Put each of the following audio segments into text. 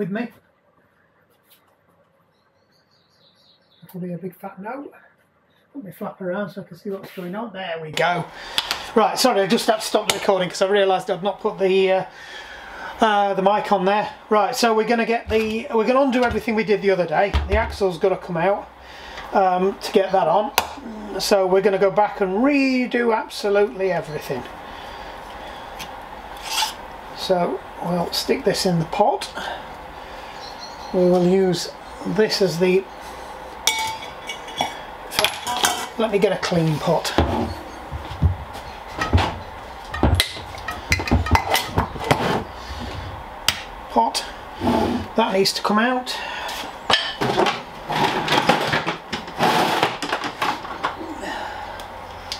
with me. That'll be a big fat no. Let me flap around so I can see what's going on. There we go. Right, sorry, I just had to stop the recording because I realised I'd not put the mic on there. Right, so we're going to undo everything we did the other day. The axle's got to come out to get that on. So we're going to go back and redo absolutely everything. So we'll stick this in the pot. We will use this as the... Let me get a clean pot. Pot. That needs to come out.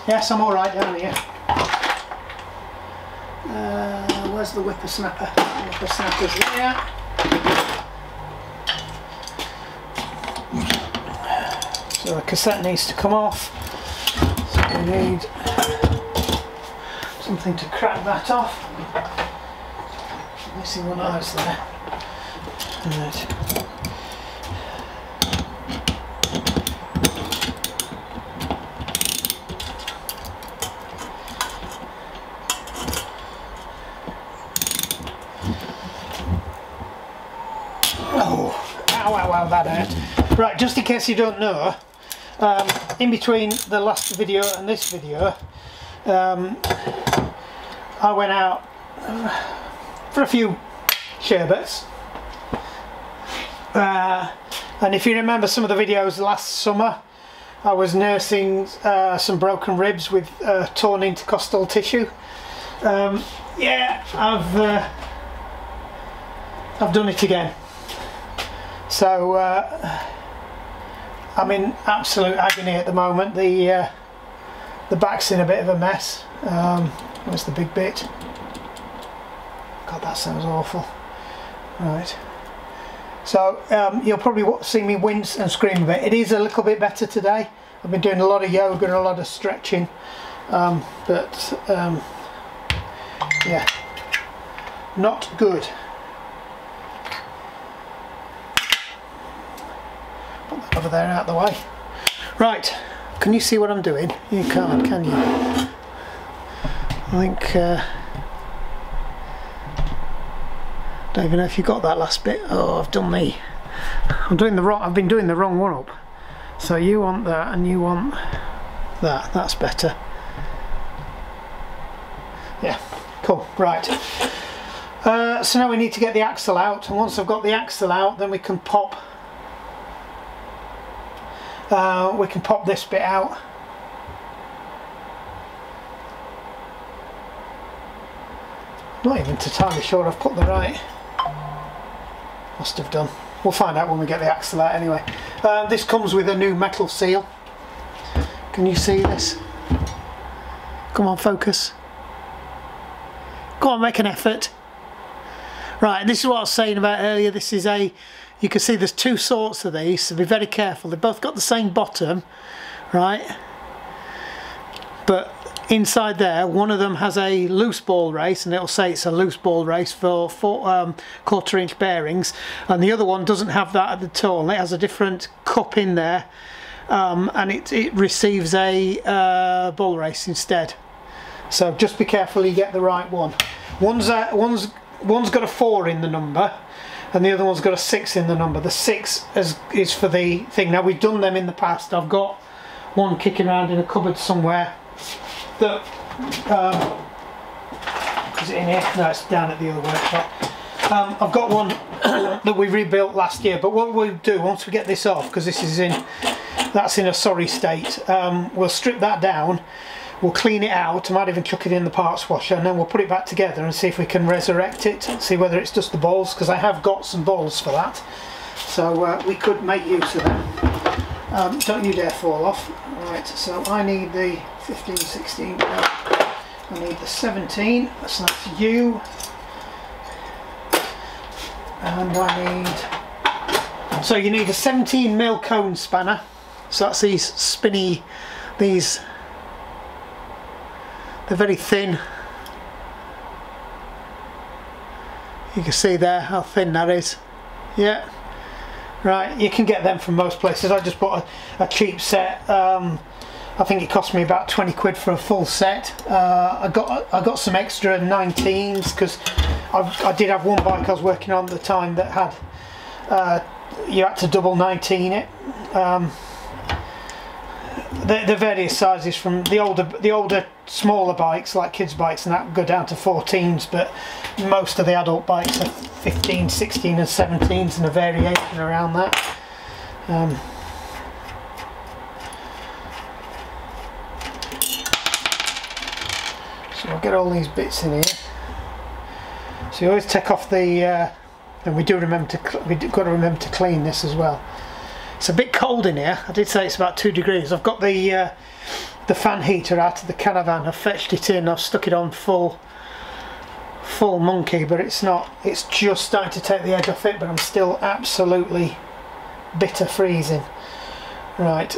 Yes, I'm alright down here. Where's the whippersnapper? Whippersnapper's there. So the cassette needs to come off. So we need something to crack that off. Missing one eye's there. Right. Oh, ow, that hurt. Right, just in case you don't know, in between the last video and this video, I went out for a few sherbets, and if you remember some of the videos last summer, I was nursing some broken ribs with torn intercostal tissue. Yeah, I've done it again. So I'm in absolute agony at the moment. The back's in a bit of a mess. Where's the big bit? God, that sounds awful. Right. So you'll probably see me wince and scream a bit. It is a little bit better today. I've been doing a lot of yoga and a lot of stretching, yeah, not good. Put that over there out of the way. Right, can you see what I'm doing? You can't, can you? I think don't even know if you got that last bit. Oh, I've done the... I've been doing the wrong one up. So you want that and you want that. That's better. Yeah, cool. Right. So now we need to get the axle out, and once I've got the axle out, then we can pop. This bit out. Not even entirely sure I've put the right. Must have done. We'll find out when we get the axle out anyway. This comes with a new metal seal. Can you see this? Come on, focus. Go on, make an effort. Right, this is what I was saying about earlier. This is you can see there's two sorts of these, so be very careful. They've both got the same bottom, right? But inside there, one of them has a loose ball race, and it'll say it's a loose ball race for 1/4" bearings, and the other one doesn't have that at all, and it has a different cup in there, and it receives a ball race instead. So just be careful you get the right one. One's got a 4 in the number, and the other one's got a 6 in the number. The 6 is for the thing. Now, we've done them in the past. I've got one kicking around in a cupboard somewhere. That is it in here? No, it's down at the other workshop. I've got one that we rebuilt last year, but what we'll do once we get this off, because that's in a sorry state, we'll strip that down, we'll clean it out, I might even chuck it in the parts washer, and then we'll put it back together and see if we can resurrect it, see whether it's just the balls, because I have got some balls for that, so we could make use of them. Don't you dare fall off. Right, so I need the 15, 16, I need the 17, so that's you, and I need, so you need a 17mm cone spanner, so that's these spinny, they're very thin, you can see there how thin that is, Yeah. Right, you can get them from most places. I just bought a cheap set. I think it cost me about 20 quid for a full set. I got some extra 19s because I did have one bike I was working on at the time that had you had to double 19 it. The various sizes, from the older smaller bikes like kids bikes and that go down to 14s, but most of the adult bikes are 15, 16 and 17s and a variation around that. So I'll get all these bits in here. So you always take off the and we've got to remember to clean this as well. It's a bit cold in here. I did say it's about 2 degrees. I've got the fan heater out of the caravan. I've fetched it in. I've stuck it on full monkey, but it's not. It's just starting to take the edge off it, but I'm still absolutely bitter freezing. Right.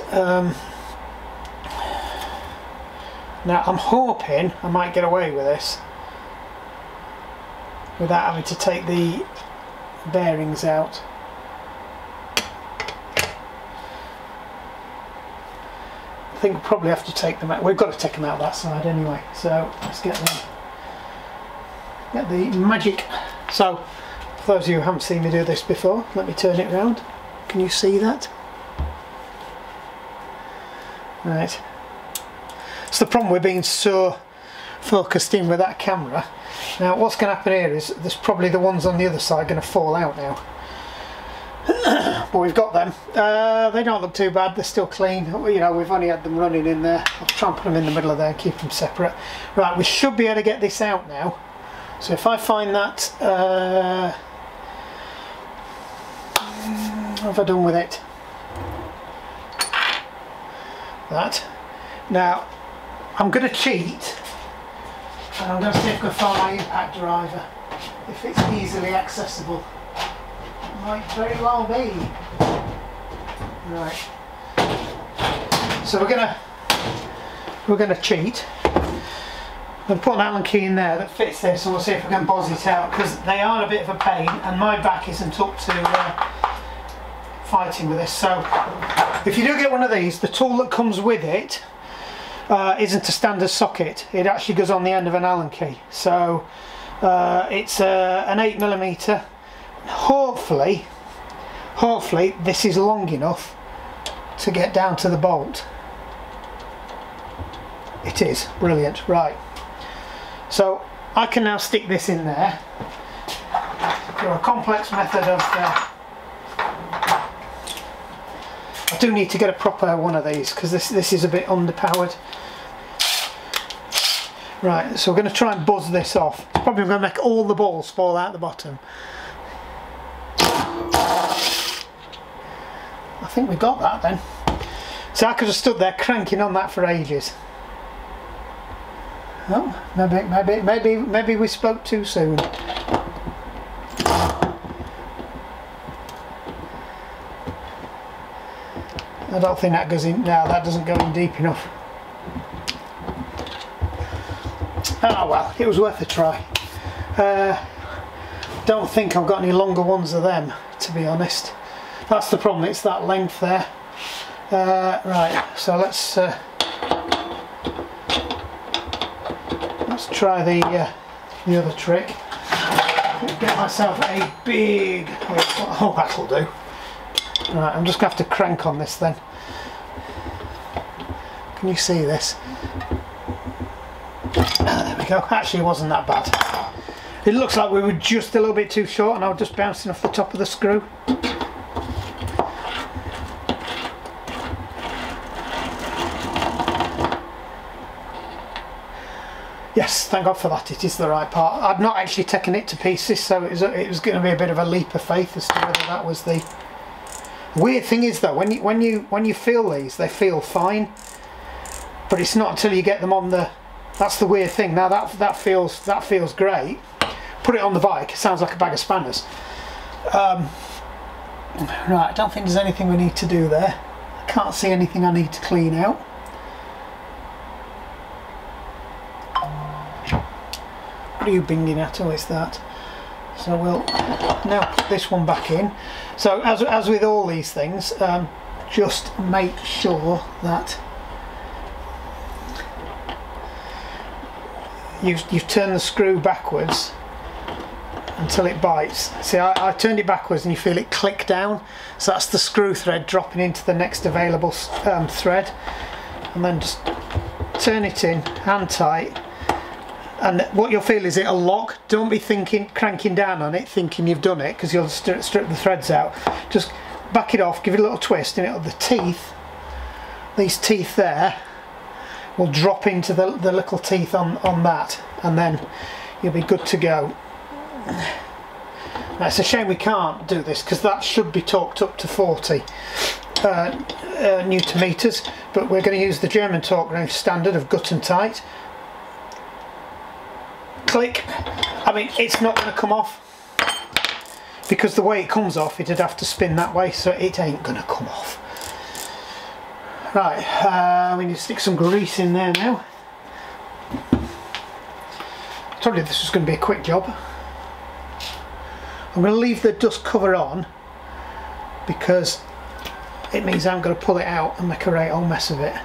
Now I'm hoping I might get away with this without having to take the bearings out. I think we'll probably have to take them out. We've got to take them out that side anyway. So let's get the magic. So for those of you who haven't seen me do this before, let me turn it round. Can you see that? Right. It's the problem with being so focused in with that camera. Now what's going to happen here is there's probably the ones on the other side going to fall out now. But we've got them. They don't look too bad. They're still clean. You know, we've only had them running in there. I'll try and put them in the middle of there and keep them separate. Right, we should be able to get this out now. So if I find that, what have I done with it? That. Now, I'm going to cheat, and I'm going to see if I can find my impact driver, if it's easily accessible. Might very well be. Right. So we're gonna cheat. I'm going to put an Allen key in there that fits this, and we'll see if we can buzz it out, because they are a bit of a pain, and my back isn't up to fighting with this. So if you do get one of these, the tool that comes with it isn't a standard socket. It actually goes on the end of an Allen key. So it's an 8mm. Hopefully this is long enough to get down to the bolt. It is. Brilliant. Right. So I can now stick this in there through a complex method of I do need to get a proper one of these, because this is a bit underpowered. Right, so we're going to try and buzz this off. It's probably going to make all the balls fall out the bottom. I think we got that then. So I could have stood there cranking on that for ages. Oh, maybe we spoke too soon. I don't think that goes in. No, that doesn't go in deep enough. Oh well, it was worth a try. Don't think I've got any longer ones of them, to be honest. That's the problem, it's that length there. Right, so let's try the other trick. Get myself a big. Oh, that'll do. Right, I'm just going to have to crank on this then. Can you see this? There we go. Actually, it wasn't that bad. It looks like we were just a little bit too short, and I was just bouncing off the top of the screw. Yes, thank God for that. It is the right part. I'd not actually taken it to pieces, so it was going to be a bit of a leap of faith as to whether that was the. Weird thing is though, when you feel these, they feel fine, but it's not until you get them on the. That's the weird thing. Now that feels great. Put it on the bike, it sounds like a bag of spanners. Right, I don't think there's anything we need to do there. I can't see anything I need to clean out. What are you binging at? Oh, it's that. So we'll now put this one back in. So as with all these things, just make sure that you've turned the screw backwards until it bites. See, I turned it backwards and you feel it click down, so that's the screw thread dropping into the next available thread, and then just turn it in hand tight, and what you'll feel is it'll lock. Don't be cranking down on it thinking you've done it, because you'll strip the threads out. Just back it off, give it a little twist, and these teeth there will drop into the little teeth on that, and then you'll be good to go. Now, it's a shame we can't do this because that should be torqued up to 40 Newton meters, but we're going to use the German torque wrench standard of gut and tight. Click. I mean, it's not going to come off because the way it comes off, it'd have to spin that way, so it ain't going to come off. Right, we need to stick some grease in there now. I told you this was going to be a quick job. I'm going to leave the dust cover on because it means I'm going to pull it out and make a right old mess of it.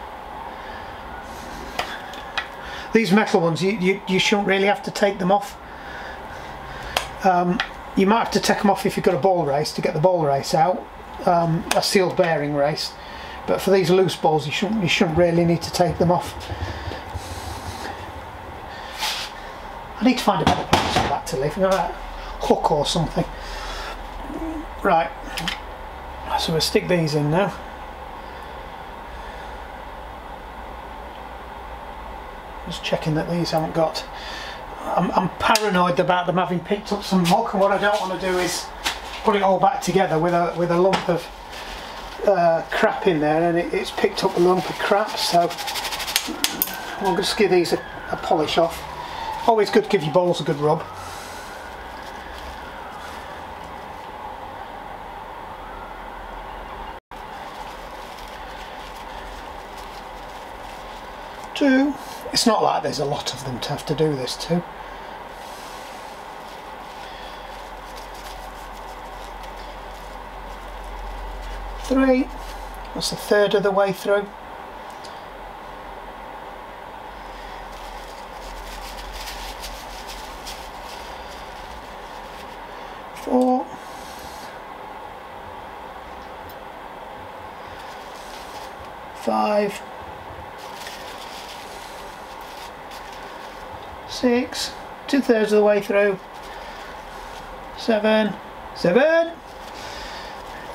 These metal ones, you shouldn't really have to take them off. You might have to take them off if you've got a ball race to get the ball race out, a sealed bearing race. But for these loose balls, you shouldn't really need to take them off. I need to find a better place for that to live. You know, that hook or something. Right. So we'll stick these in now. Just checking that these haven't got. I'm paranoid about them having picked up some muck, and what I don't want to do is put it all back together with a lump of crap in there, and it's picked up a lump of crap. So I'll just give these a polish off. Always good to give your bowls a good rub. Two. It's not like there's a lot of them to have to do this to. Three. That's a third of the way through. Four. Five. 6, 2/3 of the way through. 7,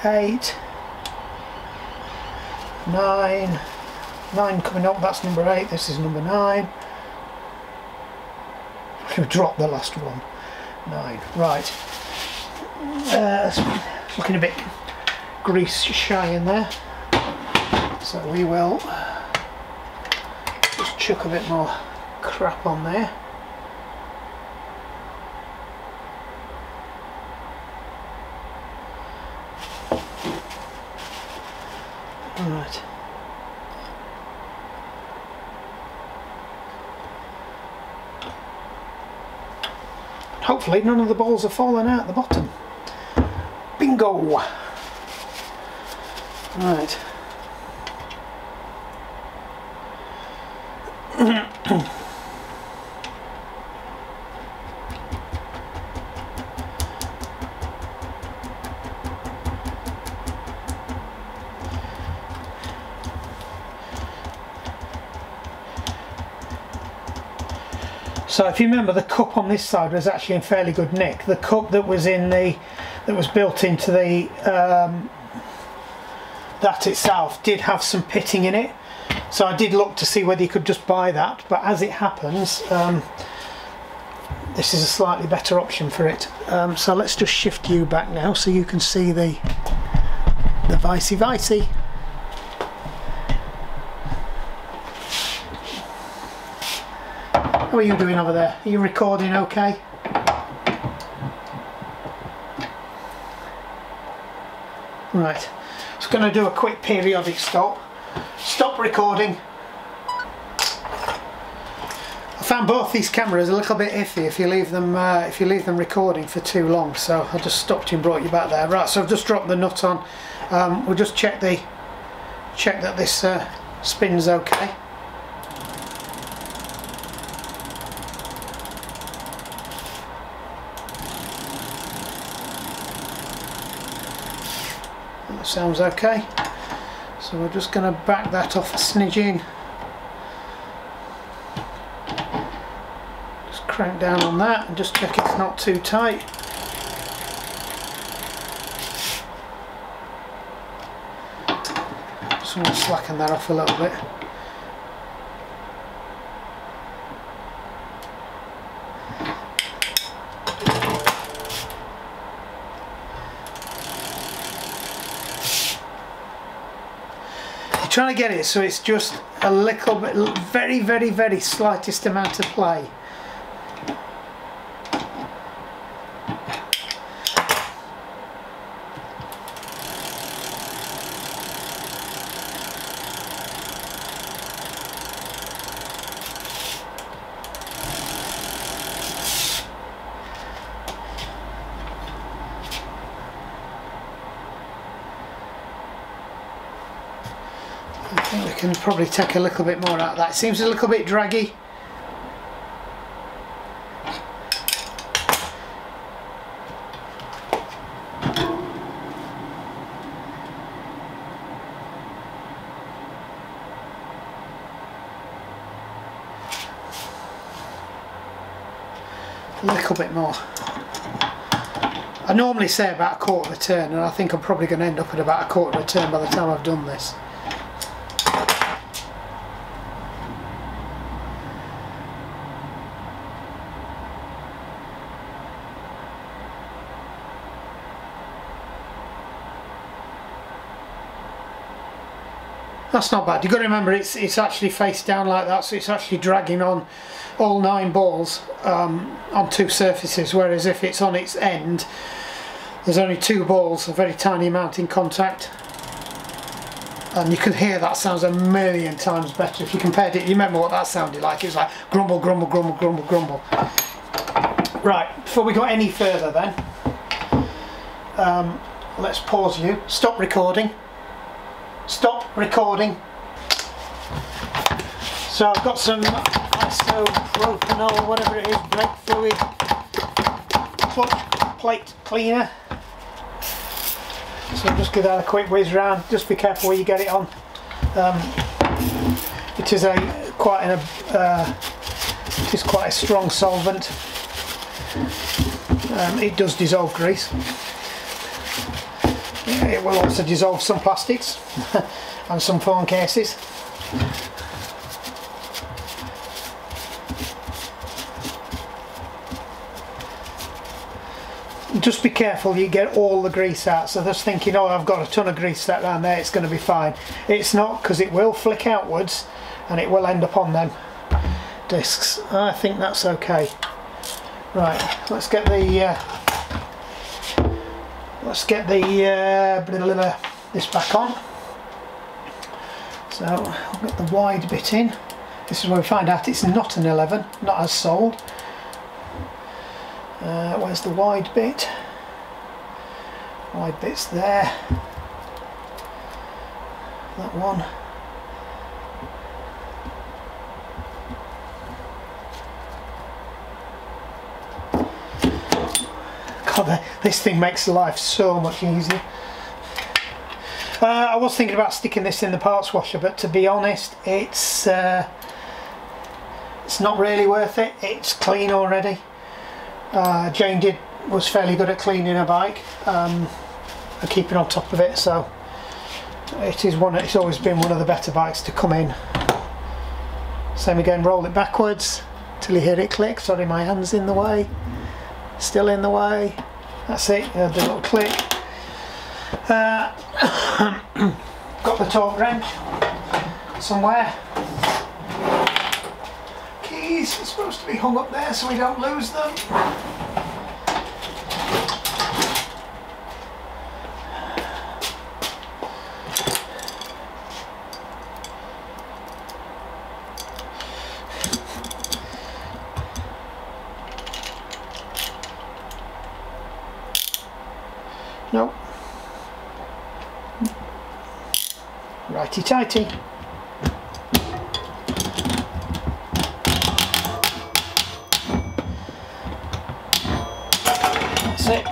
8, 9, 9 coming up, that's number 8, this is number 9. We've dropped the last one. 9, right. It's looking a bit grease shy in there, so we will just chuck a bit more crap on there. Right. Hopefully none of the balls have fallen out at the bottom. Bingo! Right. So if you remember, the cup on this side was actually in fairly good nick. The cup that was built into the that itself did have some pitting in it. So I did look to see whether you could just buy that, but as it happens, this is a slightly better option for it. So let's just shift you back now so you can see the vicey. How are you doing over there? Are you recording okay? Right, just going to do a quick periodic stop. Stop recording. I find both these cameras a little bit iffy if you leave them recording for too long, so I just stopped you and brought you back there. Right, so I've just dropped the nut on. We'll just check that this spins okay. That sounds okay. So we're just going to back that off a smidgen. Just crank down on that and just check it's not too tight. Just want to slacken that off a little bit. Trying to get it so it's just a little bit, very, very, very slightest amount of play. I think we can probably take a little bit more out of that. It seems a little bit draggy. A little bit more. I normally say about a quarter of a turn, and I think I'm probably going to end up at about a quarter of a turn by the time I've done this. That's not bad. You've got to remember it's actually face down like that, so it's actually dragging on all 9 balls on 2 surfaces, whereas if it's on its end there's only 2 balls, a very tiny amount in contact, and you can hear that sounds a million times better. If you compared it, you remember what that sounded like? It was like grumble, grumble, grumble, grumble, grumble. Right, before we go any further then, let's pause you, stop recording. Stop recording. So I've got some isopropanol, whatever it is, brake fluid, plate cleaner. So just give that a quick whiz round. Just be careful where you get it on. It is quite a strong solvent. It does dissolve grease. It will also dissolve some plastics and some phone cases. Just be careful you get all the grease out. So just thinking, oh, I've got a ton of grease set around there, it's going to be fine. It's not, because it will flick outwards and it will end up on them discs. I think that's okay. Right, let's get the this back on. So I'll get the wide bit in. This is where we find out it's not an 11, not as sold. Where's the wide bit? Wide bit's there. That one. God, this thing makes life so much easier. I was thinking about sticking this in the parts washer, but to be honest, it's not really worth it. It's clean already. Jane was fairly good at cleaning her bike and keeping on top of it, so it's always been one of the better bikes to come in. Same again, roll it backwards till you hear it click. Sorry, my hand's in the way. Still in the way. That's it, the little click. Got the torque wrench somewhere. Keys are supposed to be hung up there so we don't lose them. Nope. Righty tighty. That's it.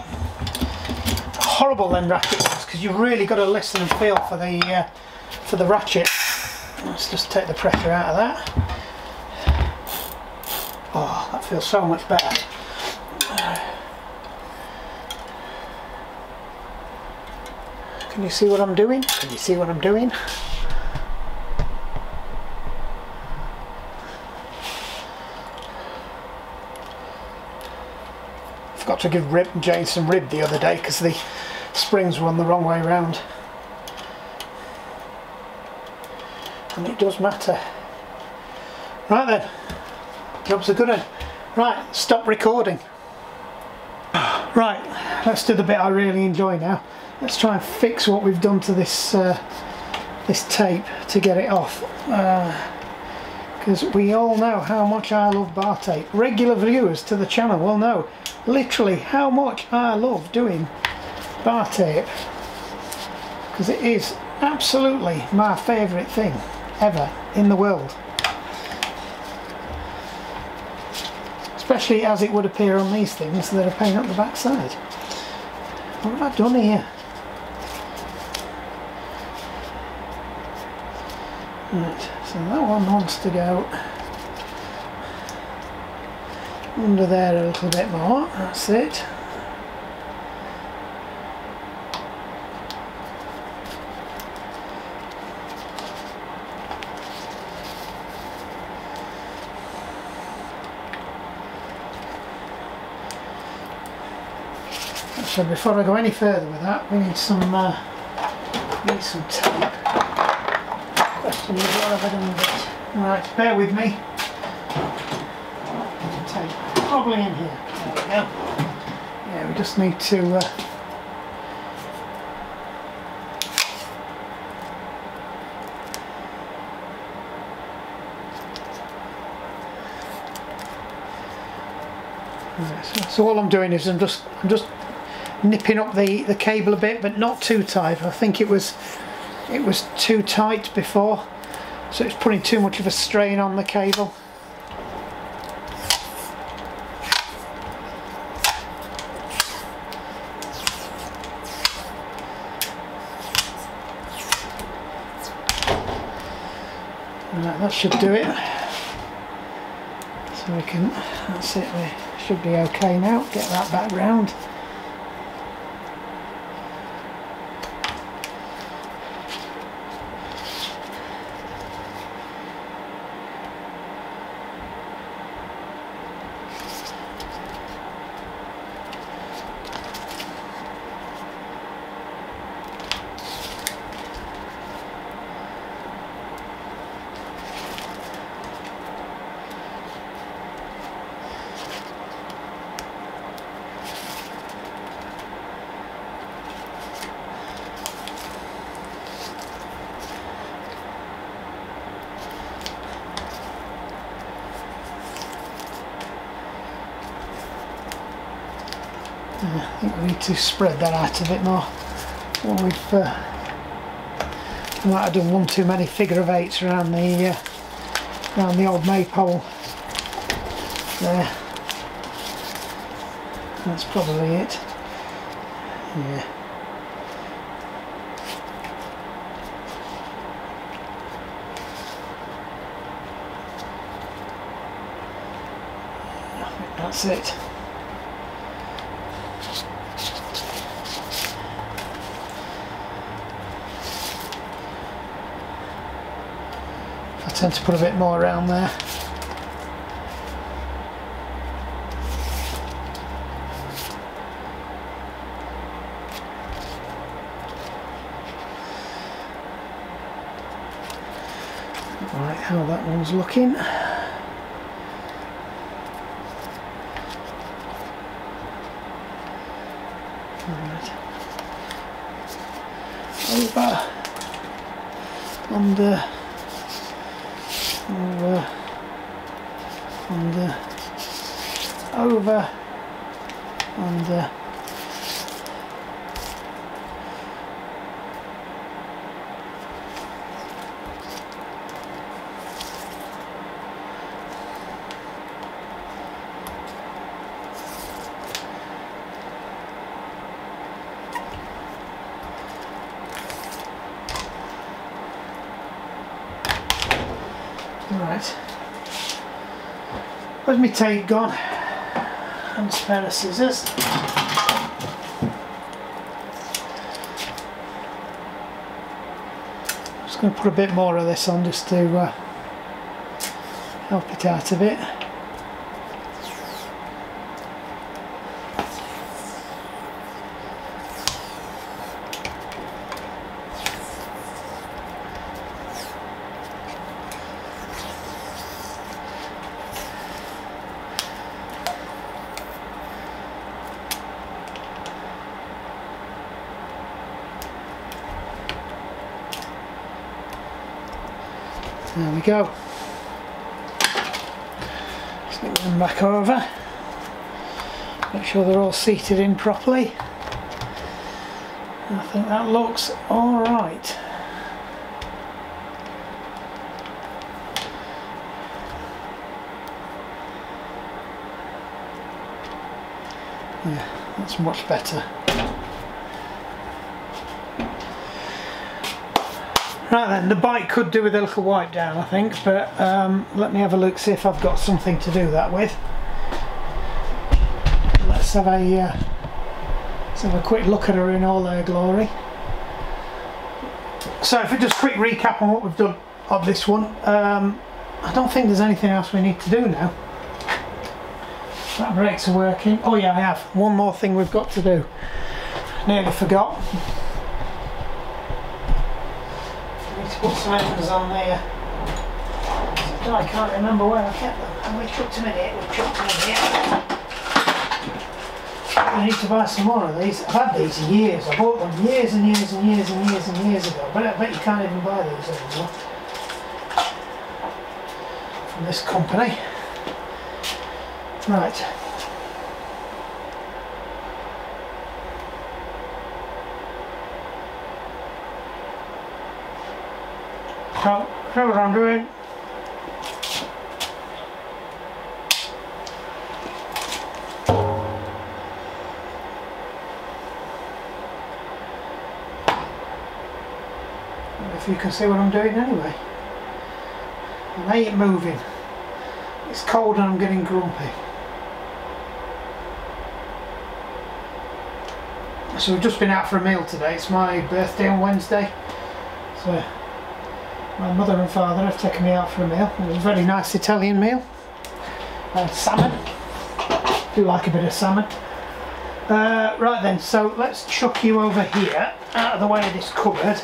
Horrible then ratchet ones, because you've really got to listen and feel for the ratchet. Let's just take the pressure out of that. Oh, that feels so much better. Can you see what I'm doing? Can you see what I'm doing? Forgot to give Jane some rib the other day because the springs were on the wrong way round. And it does matter. Right then, job's a good one. Right, stop recording. Right, let's do the bit I really enjoy now. Let's try and fix what we've done to this this tape to get it off. Because we all know how much I love bar tape. Regular viewers to the channel will know literally how much I love doing bar tape. Because it is absolutely my favourite thing ever in the world. Especially as it would appear on these things that are painted up the back side. What have I done here? Right, so that one wants to go under there a little bit more, that's it. So before I go any further with that, we need some tape. Question is, what have I done with it? Right, bear with me. Tape probably in here. There we go. Yeah, we just need to so all I'm doing is I'm just nipping up the cable a bit, but not too tight. I think it was too tight before, so it's putting too much of a strain on the cable. Right, that should do it. So we can, that's it, we should be okay now. Get that back round. I think we need to spread that out a bit more. Well, we might have done one too many figure of eights around the old maypole there. That's probably it. Yeah. I think that's it. I tend to put a bit more around there. Right, how that one's looking. Right. Over, under, over, under, over, under, Right. Where's my tape gone? And a pair of scissors. Just going to put a bit more of this on just to help it out a bit. There we go. Just get them back over. Make sure they're all seated in properly. I think that looks alright. Yeah, that's much better. Right then, the bike could do with a little wipe down, I think, but let me have a look, see if I've got something to do that with. Let's have a quick look at her in all her glory. So if we just quick recap on what we've done of this one, I don't think there's anything else we need to do now. That brakes are working. Oh yeah, I have. One more thing we've got to do. Nearly forgot. Put some ends on there. So I can't remember where I kept them. And we chucked them in here. We chucked them in here. I need to buy some more of these. I've had these years. I bought them years and years and years and years and years ago. But I bet you can't even buy these anymore. From this company. Right. So, here's what I'm doing. If you can see what I'm doing anyway. And I ain't moving. It's cold and I'm getting grumpy. So we've just been out for a meal today. It's my birthday on Wednesday. So my mother and father have taken me out for a meal. It was a very nice Italian meal. Salmon. Do like a bit of salmon. Right then, so let's chuck you over here, out of the way of this cupboard.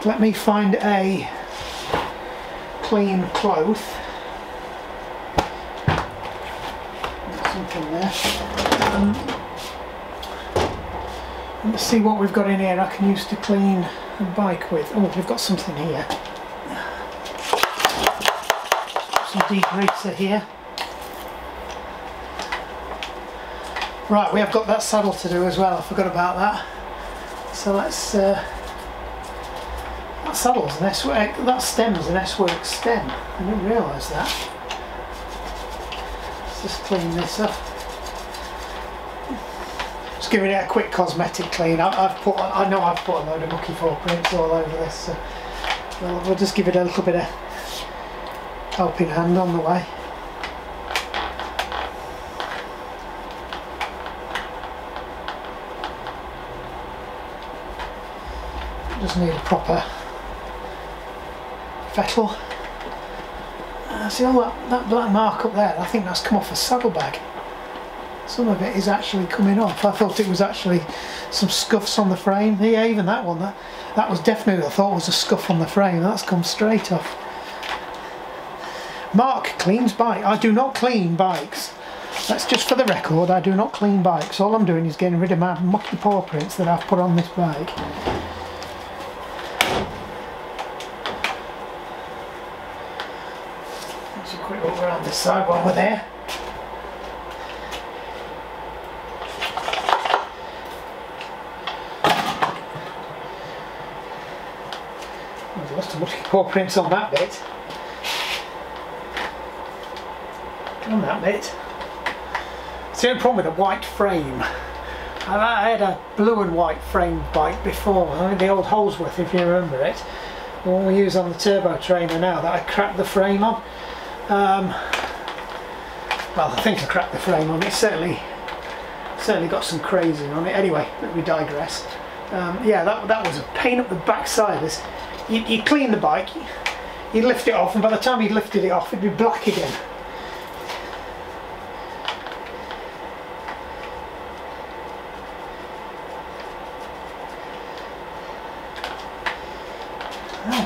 Let me find a clean cloth. There's something there. Let's see what we've got in here I can use to clean the bike with. Oh, we've got something here. Some degreaser here. Right, we have got that saddle to do as well. I forgot about that. So let's. That saddle's an S-Work. That stem's an S-Work stem. I didn't realise that. Let's just clean this up. Just giving it a quick cosmetic clean. I know I've put a load of mucky footprints all over this. So we'll just give it a little bit of helping hand on the way. Just need a proper fettle. See all that black mark up there? I think that's come off a saddlebag. Some of it is actually coming off. I thought it was actually some scuffs on the frame. Yeah, even that one. That was definitely, I thought was a scuff on the frame. That's come straight off. Mark cleans bike. I do not clean bikes. That's just for the record. I do not clean bikes. All I'm doing is getting rid of my mucky paw prints that I've put on this bike. Let's just quick look around this side while we're there. There's lots of mucky paw prints on that bit. On that bit. It's the only problem with a white frame. I had a blue and white framed bike before, I mean the old Holsworth if you remember it. the one we use on the turbo trainer now that I cracked the frame on. Well, I think I cracked the frame on it. Certainly got some crazing on it. Anyway, we digress. Yeah, that was a pain up the backside. You clean the bike, you lift it off, and by the time you lifted it off, it'd be black again.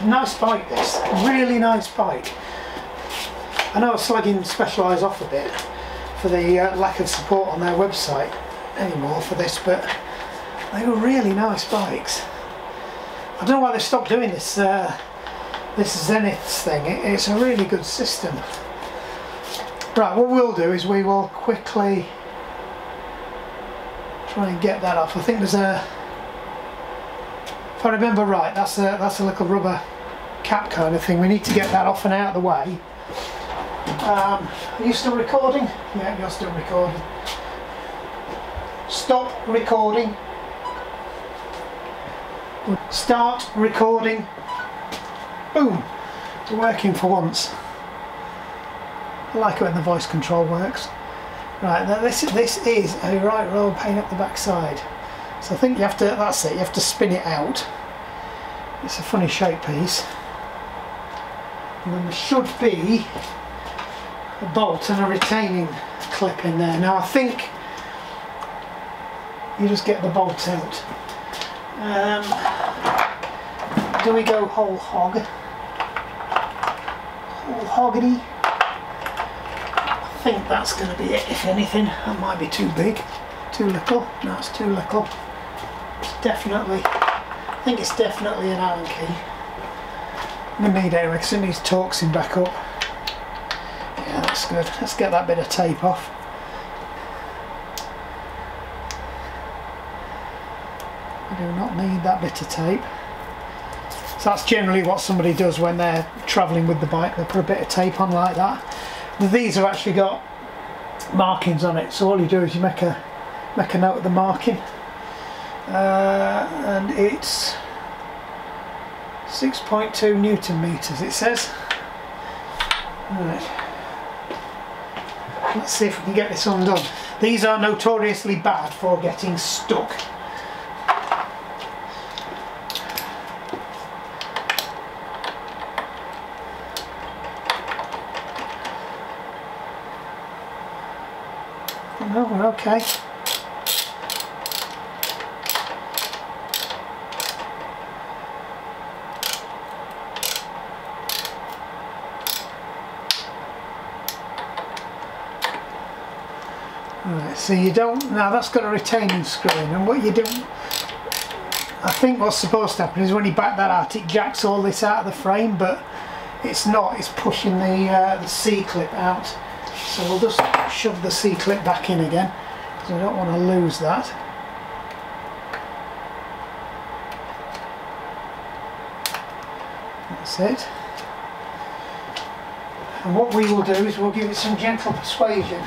Nice bike, this. Really nice bike. I know I was slagging Specialized off a bit for the lack of support on their website anymore for this, but they were really nice bikes. I don't know why they stopped doing this this Zenith thing. It's a really good system. Right, what we'll do is we will quickly try and get that off. I think there's a, if I remember right, that's a little rubber cap kind of thing. We need to get that off and out of the way. Are you still recording? Yeah, you're still recording. Stop recording. Start recording. Boom! It's working for once. I like it when the voice control works. Right, now this is a right roll pain up the backside. So I think you have to, that's it, you have to spin it out. It's a funny shape piece. And then there should be a bolt and a retaining clip in there. Now I think you just get the bolt out. Do we go whole hog? Whole hoggity? I think that's going to be it, if anything. That might be too big, too little. No, it's too little. It's definitely, I think it's definitely an Allen key. I'm going to need it anyway because it needs torxing back up. Yeah, that's good. Let's get that bit of tape off. I do not need that bit of tape. So that's generally what somebody does when they're travelling with the bike. They put a bit of tape on like that. These have actually got markings on it, so all you do is you make a note of the marking, and it's 6.2 Newton meters. It says. Right. Let's see if we can get this undone. These are notoriously bad for getting stuck. No, we're okay. Right, so you don't, now that's got a retaining screw in, and what you do, I think what's supposed to happen is when you back that out it jacks all this out of the frame, but it's not, it's pushing the C-clip out. So we'll just shove the C-clip back in again because I don't want to lose that. That's it. And what we will do is we'll give it some gentle persuasion.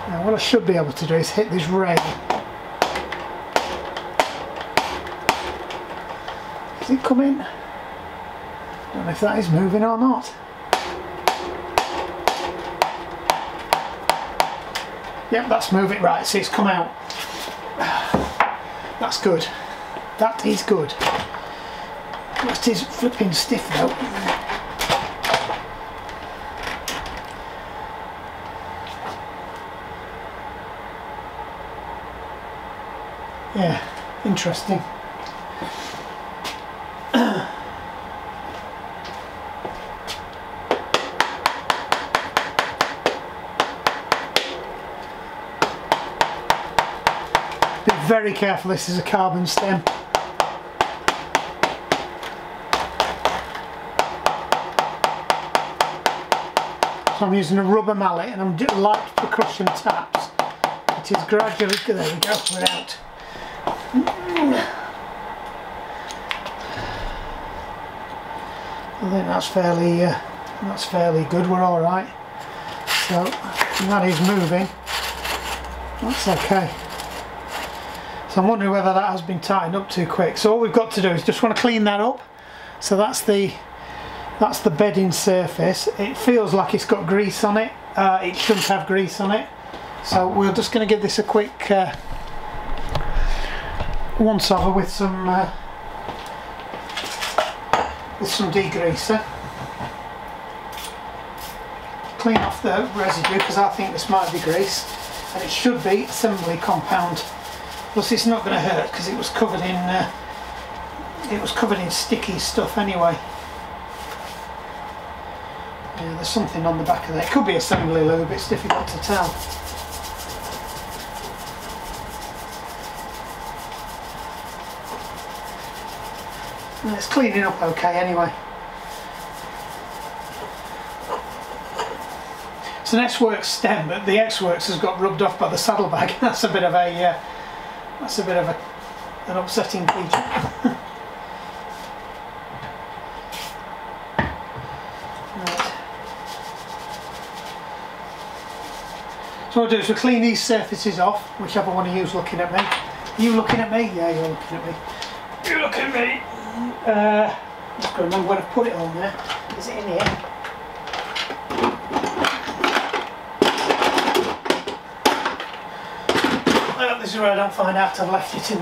Now what I should be able to do is hit this rail. Is it coming? I don't know if that is moving or not. Yep, that's moving. Right, see, it's come out. That's good. That is good. That is flipping stiff though. Yeah, interesting. Very careful, this is a carbon stem. So I'm using a rubber mallet and I'm doing light percussion taps. It is gradually, there we go, we're out. I think that's fairly good, we're alright. So that is moving. That's okay. So I'm wondering whether that has been tightened up too quick. So all we've got to do is just want to clean that up. So that's the bedding surface. It feels like it's got grease on it. It shouldn't have grease on it. So we're just going to give this a quick once over with some degreaser. Clean off the residue because I think this might be grease, and it should be assembly compound. Plus it's not going to hurt because it was covered in sticky stuff anyway. Yeah, there's something on the back of there. It could be assembly lube, it's difficult to tell. And it's cleaning up okay anyway. It's an S-Works stem, but the X-Works has got rubbed off by the saddlebag. That's a bit of an upsetting feature. Right. So what I'll do is we'll clean these surfaces off, whichever one of you's looking at me. Are you looking at me? Yeah, you're looking at me. You look at me. Just got to remember where I've put it on there. Is it in here? This is where I don't find out I've left it in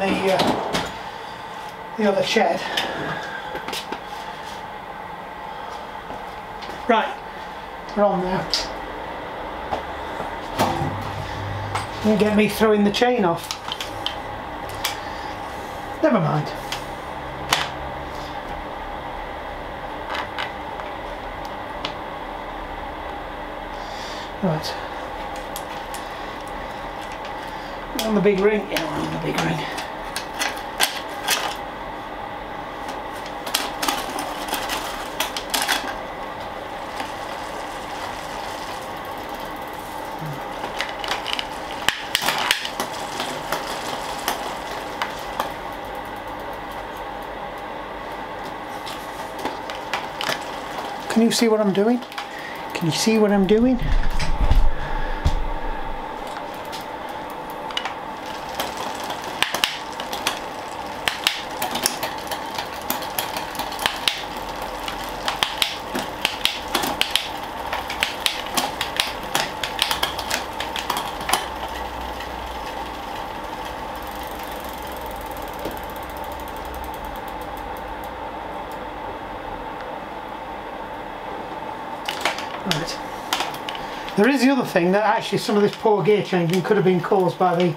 the other shed. Right, we're on now. Don't get me throwing the chain off. Never mind. Right. On the big ring? Yeah, we're on the big ring. Can you see what I'm doing? Can you see what I'm doing? Right. There is the other thing, that actually some of this poor gear changing could have been caused by the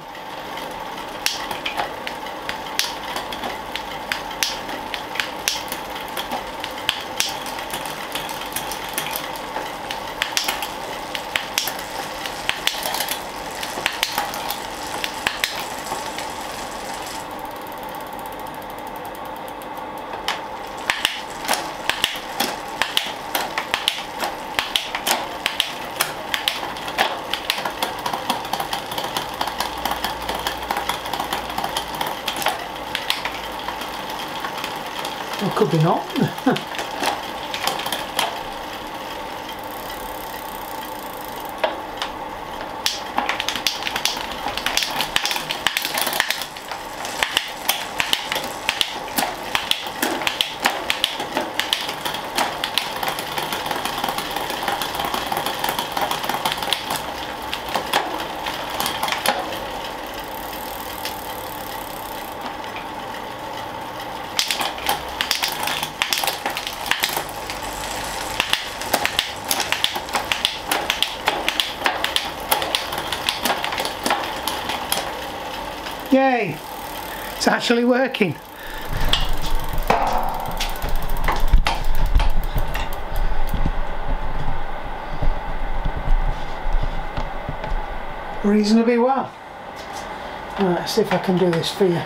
Well, could be not. Yay! It's actually working. Reasonably well. Right, let's see if I can do this for you.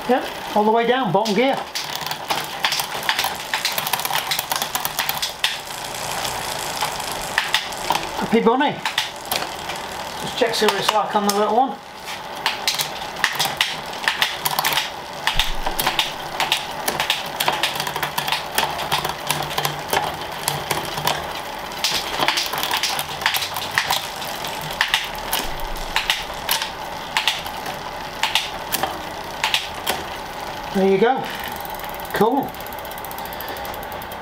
Yep, all the way down, bottom gear. Happy bunny. Just check see what it's like on the little one. There you go. Cool.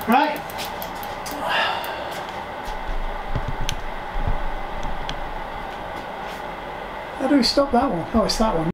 Right. How do we stop that one? Oh, it's that one.